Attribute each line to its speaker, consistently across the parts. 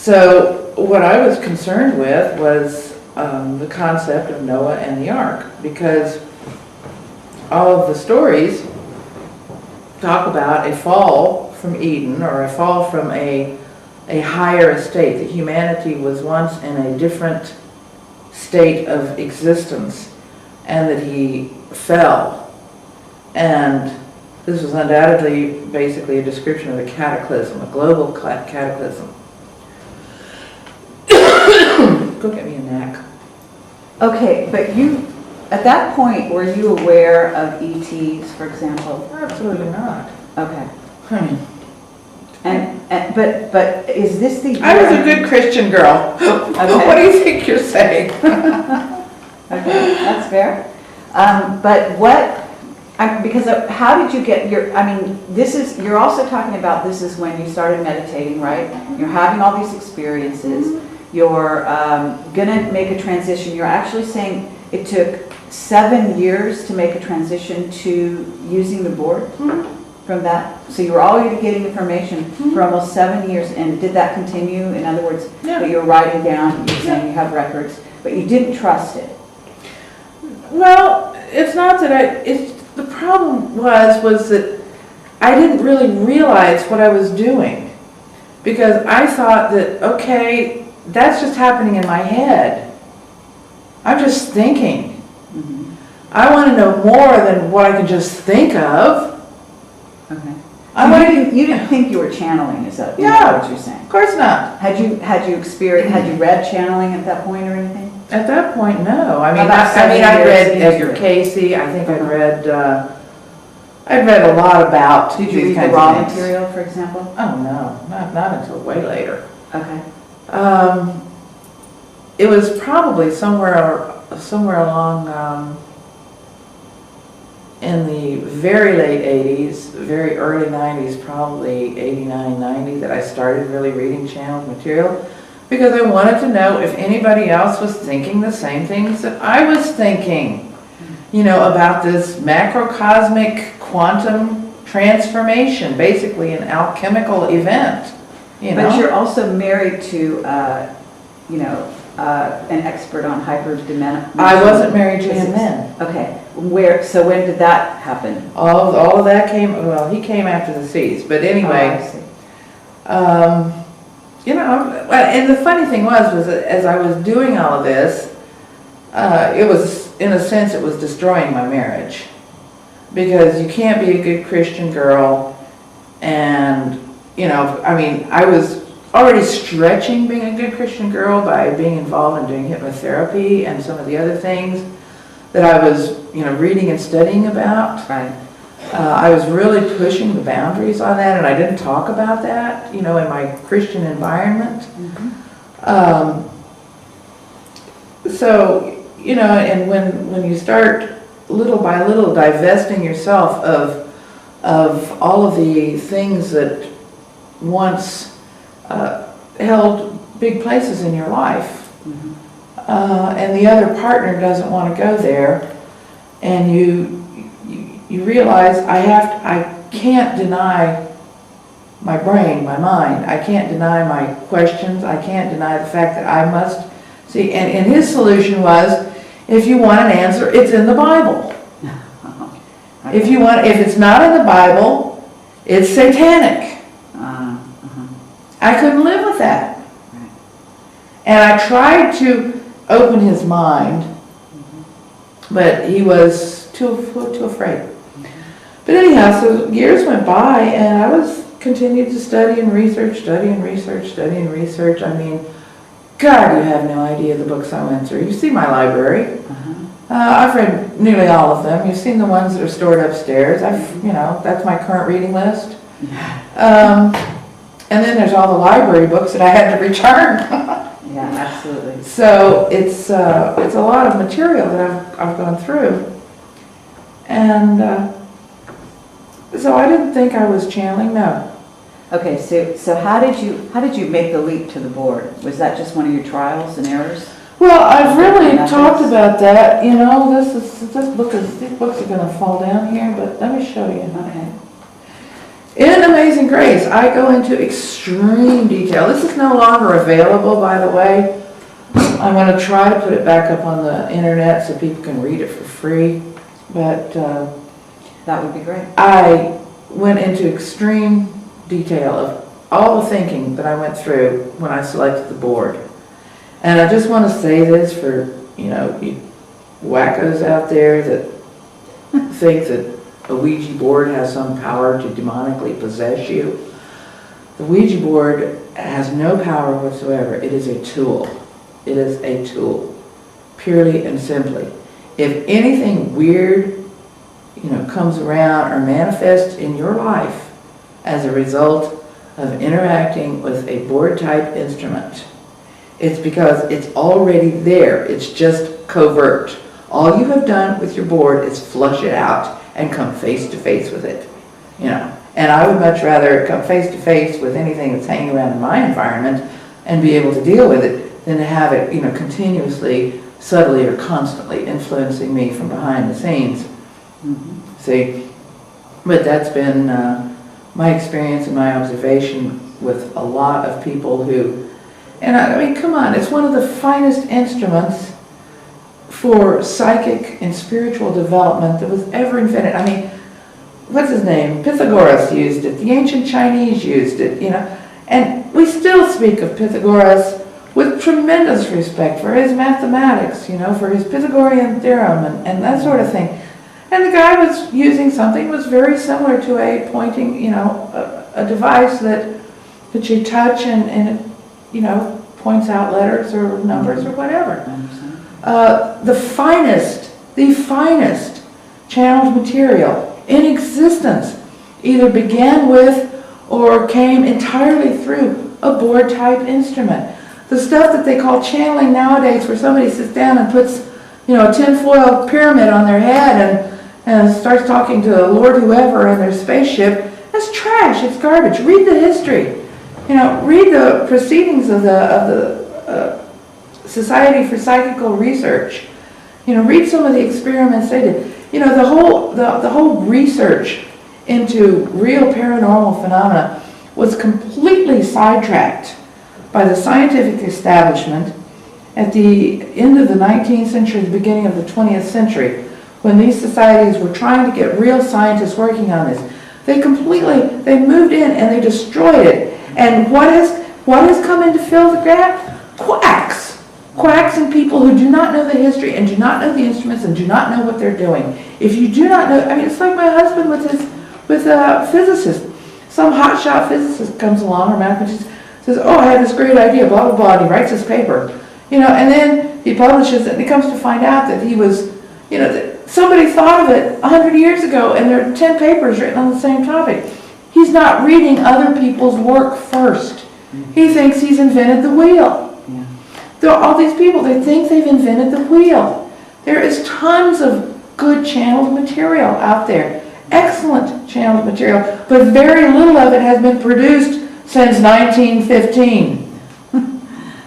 Speaker 1: So what I was concerned with was the concept of Noah and the ark, because all of the stories talk about a fall from Eden, or a fall from a higher estate, that humanity was once in a different state of existence and that he fell. And this was undoubtedly basically a description of a cataclysm, a global cataclysm. Go get me a neck.
Speaker 2: Okay, but you, at that point, were you aware of ETs, for example?
Speaker 1: Absolutely not.
Speaker 2: Okay.
Speaker 1: Hmm.
Speaker 2: But is this the year?
Speaker 1: I was a good Christian girl.
Speaker 2: Okay.
Speaker 1: What do you think you're saying?
Speaker 2: Okay, that's fair. But what, because how did you get your, I mean, this is, you're also talking about this is when you started meditating, right? You're having all these experiences. You're gonna make a transition. You're actually saying it took 7 years to make a transition to using the board from that. So you were already getting information for almost 7 years, and did that continue? In other words, that you're writing down, you're saying you have records, but you didn't trust it.
Speaker 1: Well, it's not that the problem was that I didn't really realize what I was doing, because I thought that, okay, that's just happening in my head. I'm just thinking. I want to know more than what I can just think of.
Speaker 2: Okay.
Speaker 1: So
Speaker 2: you didn't think you were channeling, is that what you're saying?
Speaker 1: Of course not.
Speaker 2: Had you read channeling at that point or anything?
Speaker 1: At that point, no. I mean,
Speaker 2: About
Speaker 1: I
Speaker 2: 7
Speaker 1: read
Speaker 2: years
Speaker 1: Edgar Casey. I think I'd read a lot about
Speaker 2: Did you
Speaker 1: these
Speaker 2: read
Speaker 1: kinds
Speaker 2: the raw
Speaker 1: of things.
Speaker 2: material, for example?
Speaker 1: Oh no, not until way later.
Speaker 2: Okay.
Speaker 1: It was probably somewhere along in the very late 80s, very early 90s, probably 89, 90, that I started really reading channeled material, because I wanted to know if anybody else was thinking the same things that I was thinking, you know, about this macrocosmic quantum transformation, basically an alchemical event. You know?
Speaker 2: But you're also married to, an expert on hyperdimensional.
Speaker 1: I wasn't married to him then.
Speaker 2: Okay. So when did that happen?
Speaker 1: All of that came, well, he came after the seas, but anyway.
Speaker 2: Oh, I see.
Speaker 1: And the funny thing was that as I was doing all of this, it was, in a sense, it was destroying my marriage. Because you can't be a good Christian girl and, I was already stretching being a good Christian girl by being involved in doing hypnotherapy and some of the other things that I was, reading and studying about.
Speaker 2: Right.
Speaker 1: I was really pushing the boundaries on that, and I didn't talk about that, in my Christian environment. So, and when you start little by little divesting yourself of all of the things that once held big places in your life, and the other partner doesn't want to go there, and you realize I can't deny my brain, my mind. I can't deny my questions. I can't deny the fact that I must see. And his solution was, if you want an answer, it's in the Bible. If it's not in the Bible, it's satanic. I couldn't live with that. And I tried to open his mind, but he was too afraid. But anyhow, so years went by, and I continued to study and research. I mean, God, you have no idea the books I went through. You see my library. I've read nearly all of them. You've seen the ones that are stored upstairs. That's my current reading list. And then there's all the library books that I had to return.
Speaker 2: Yeah, absolutely.
Speaker 1: So it's a lot of material that I've gone through, and so I didn't think I was channeling. No.
Speaker 2: Okay, so how did you make the leap to the board? Was that just one of your trials and errors?
Speaker 1: Well, I've really talked about that. These books are going to fall down here, but let me show you.
Speaker 2: Okay.
Speaker 1: In Amazing Grace, I go into extreme detail. This is no longer available, by the way. I'm going to try to put it back up on the internet so people can read it for free. But
Speaker 2: That would be great.
Speaker 1: I went into extreme detail of all the thinking that I went through when I selected the board. And I just want to say this for, you wackos out there that think that a Ouija board has some power to demonically possess you. The Ouija board has no power whatsoever. It is a tool. It is a tool, purely and simply. If anything weird, comes around or manifests in your life as a result of interacting with a board-type instrument, it's because it's already there. It's just covert. All you have done with your board is flush it out and come face to face with it. And I would much rather come face to face with anything that's hanging around in my environment and be able to deal with it than to have it, continuously, subtly, or constantly influencing me from behind the scenes.
Speaker 2: Mm-hmm.
Speaker 1: See, but that's been my experience and my observation with a lot of people who, and I mean, come on, it's one of the finest instruments for psychic and spiritual development that was ever invented. I mean, what's his name? Pythagoras used it. The ancient Chinese used it, and we still speak of Pythagoras with tremendous respect for his mathematics, for his Pythagorean theorem and that sort of thing. And the guy was using something that was very similar to a pointing, a device that you touch and it, points out letters or numbers or whatever. The finest channeled material in existence either began with or came entirely through a board-type instrument. The stuff that they call channeling nowadays, where somebody sits down and puts, a tinfoil pyramid on their head and starts talking to Lord whoever in their spaceship, that's trash. It's garbage. Read the history. Read the proceedings of the Society for Psychical Research. Read some of the experiments they did. The whole research into real paranormal phenomena was completely sidetracked by the scientific establishment at the end of the 19th century, the beginning of the 20th century, when these societies were trying to get real scientists working on this. They moved in and they destroyed it. And what has come in to fill the gap? Quacks. Quacks and people who do not know the history and do not know the instruments and do not know what they're doing. If you do not know, it's like my husband with a physicist. Some hotshot physicist comes along, or mathematician, says, oh, I have this great idea, blah, blah, blah, and he writes this paper. And then he publishes it, and he comes to find out that he was, that somebody thought of it 100 years ago, and there are 10 papers written on the same topic. He's not reading other people's work first. He thinks he's invented the wheel.
Speaker 2: Yeah.
Speaker 1: There are all these people, they think they've invented the wheel. There is tons of good channeled material out there. Excellent channeled material, but very little of it has been produced since 1915.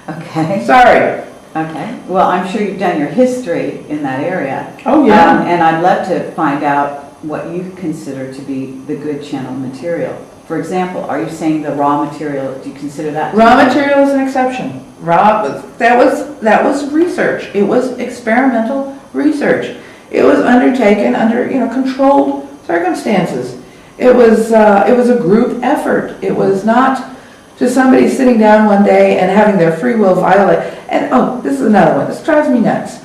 Speaker 2: Okay.
Speaker 1: Sorry.
Speaker 2: Okay. Well, I'm sure you've done your history in that area.
Speaker 1: Oh, yeah.
Speaker 2: And I'd love to find out what you consider to be the good channeled material. For example, are you saying the raw material, do you consider that?
Speaker 1: Raw material is an exception. That was research. It was experimental research. It was undertaken under, controlled circumstances. It was a group effort. It was not just somebody sitting down one day and having their free will violate. And this is another one. This drives me nuts.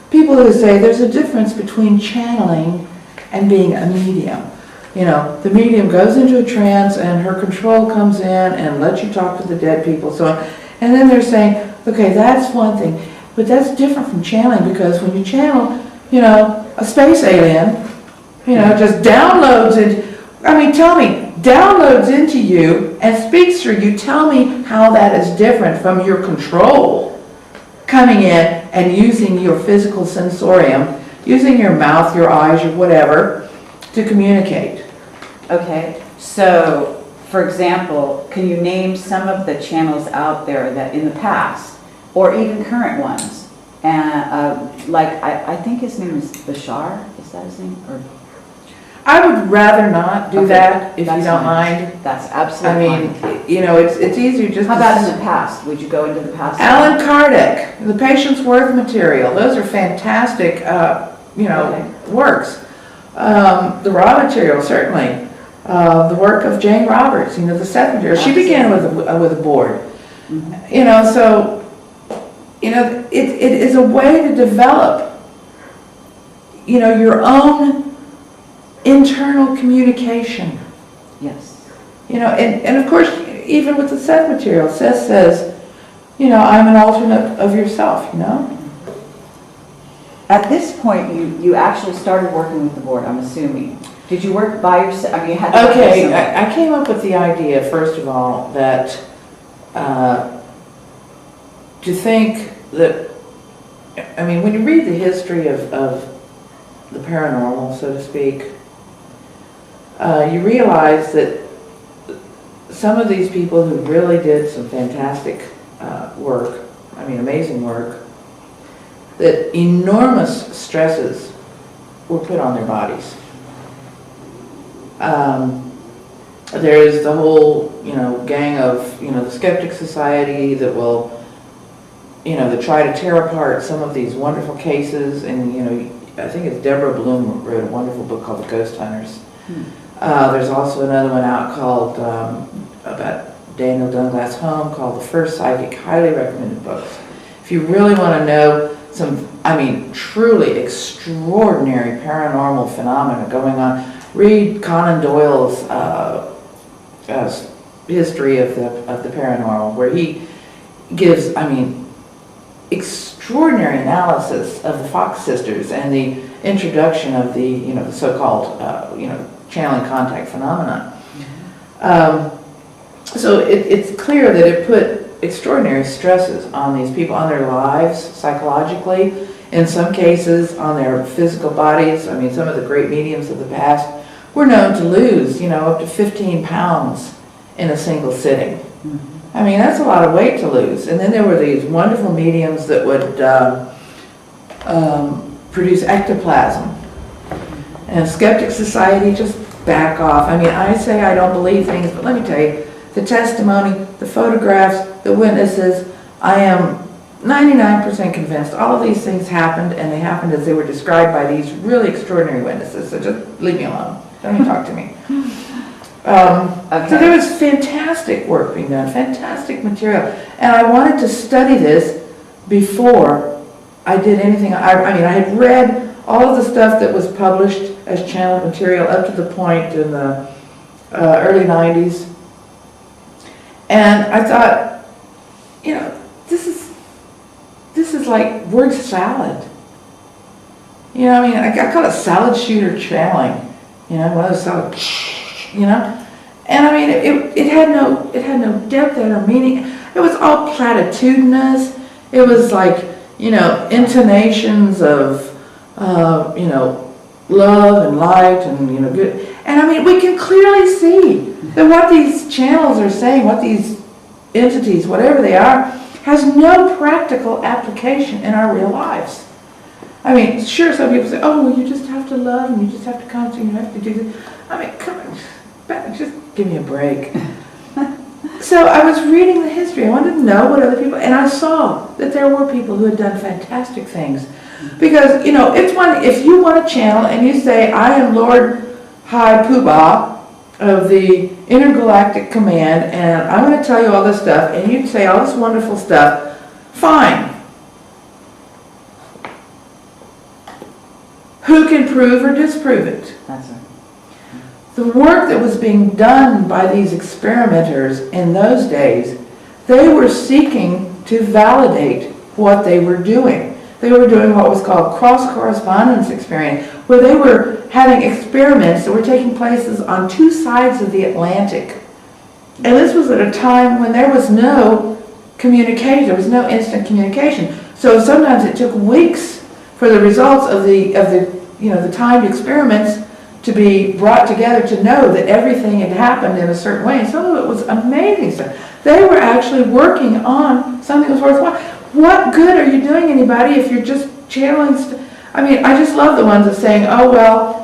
Speaker 1: People who say there's a difference between channeling and being a medium. The medium goes into a trance and her control comes in and lets you talk to the dead people, so on. And then they're saying, okay, that's one thing, but that's different from channeling, because when you channel, a space alien, just downloads it. Tell me, downloads into you and speaks through you. Tell me how that is different from your control coming in and using your physical sensorium, using your mouth, your eyes, your whatever, to communicate.
Speaker 2: Okay, so for example, can you name some of the channels out there that in the past, or even current ones? And I think his name is Bashar. Is that his name? Or
Speaker 1: I would rather not do
Speaker 2: Okay,
Speaker 1: that, if you
Speaker 2: that's
Speaker 1: don't
Speaker 2: fine.
Speaker 1: mind.
Speaker 2: That's
Speaker 1: I
Speaker 2: absolutely fine.
Speaker 1: mean, you know, it's easier just
Speaker 2: How
Speaker 1: to...
Speaker 2: about in the past? Would you go into the past?
Speaker 1: Alan Kardec, The Patient's Worth material, those are fantastic, you know,
Speaker 2: Okay.
Speaker 1: works. The raw material, certainly. The work of Jane Roberts, you know, the Seth material. She began with a board.
Speaker 2: Mhm.
Speaker 1: You know, so, you know, it is a way to develop, you know, your own internal communication.
Speaker 2: Yes.
Speaker 1: You know, and of course, even with the Seth material, Seth says, you know, I'm an alternate of yourself, you know?
Speaker 2: At this point, you actually started working with the board, I'm assuming. Did you work by yourself? I mean, you had to work by
Speaker 1: Okay,
Speaker 2: yourself.
Speaker 1: I came up with the idea, first of all, that to think that, I mean, when you read the history of the paranormal, so to speak, you realize that some of these people who really did some fantastic work, I mean amazing work, that enormous stresses were put on their bodies. There's the whole, you know, gang of, you know, the Skeptic Society that will, you know, that try to tear apart some of these wonderful cases, and, you know, I think it's Deborah Bloom wrote a wonderful book called The Ghost Hunters. There's also another one out called, about Daniel Dunglass Home, called The First Psychic, highly recommended books. If you really want to know some, I mean, truly extraordinary paranormal phenomena going on, read Conan Doyle's history of the paranormal, where he gives, I mean, extraordinary analysis of the Fox sisters and the introduction of the, you know, the so-called, you know, channeling contact phenomenon. So it's clear that it put extraordinary stresses on these people, on their lives, psychologically, in some cases on their physical bodies. I mean, some of the great mediums of the past were known to lose, you know, up to 15 pounds in a single sitting. I mean, that's a lot of weight to lose. And then there were these wonderful mediums that would produce ectoplasm. And Skeptic Society, just back off. I mean, I say I don't believe things, but let me tell you, the testimony, the photographs, the witnesses, I am 99% convinced all of these things happened, and they happened as they were described by these really extraordinary witnesses. So just leave me alone. Don't even talk to me. So there was fantastic work being done, fantastic material. And I wanted to study this before I did anything. I mean, I had read all of the stuff that was published as channeled material up to the point in the early 90s. And I thought, you know, this is like word salad. You know, I mean, I call it salad shooter channeling. You know, one of those salad, you know. And I mean, it had no depth, it had no meaning. It was all platitudinous. It was like, you know, intonations of, you know, love and light and, you know, good. And I mean, we can clearly see that what these channels are saying, what these entities, whatever they are, has no practical application in our real lives. I mean, sure, some people say, oh, well, you just have to love and you just have to concentrate, you have to do this. I mean, come on, just give me a break. So I was reading the history. I wanted to know what other people, and I saw that there were people who had done fantastic things. Because, you know, it's one, if you want to channel and you say, I am Lord High Poobah of the Intergalactic Command, and I'm going to tell you all this stuff, and you say all this wonderful stuff, fine. Who can prove or disprove it?
Speaker 2: That's right.
Speaker 1: The work that was being done by these experimenters in those days, they were seeking to validate what they were doing. They were doing what was called cross-correspondence experience, where they were having experiments that were taking places on two sides of the Atlantic. And this was at a time when there was no communication, there was no instant communication. So sometimes it took weeks for the results of the you know, the timed experiments to be brought together to know that everything had happened in a certain way. And some of it was amazing stuff. They were actually working on something that was worthwhile. What good are you doing anybody if you're just channeling I mean, I just love the ones that saying, oh, well,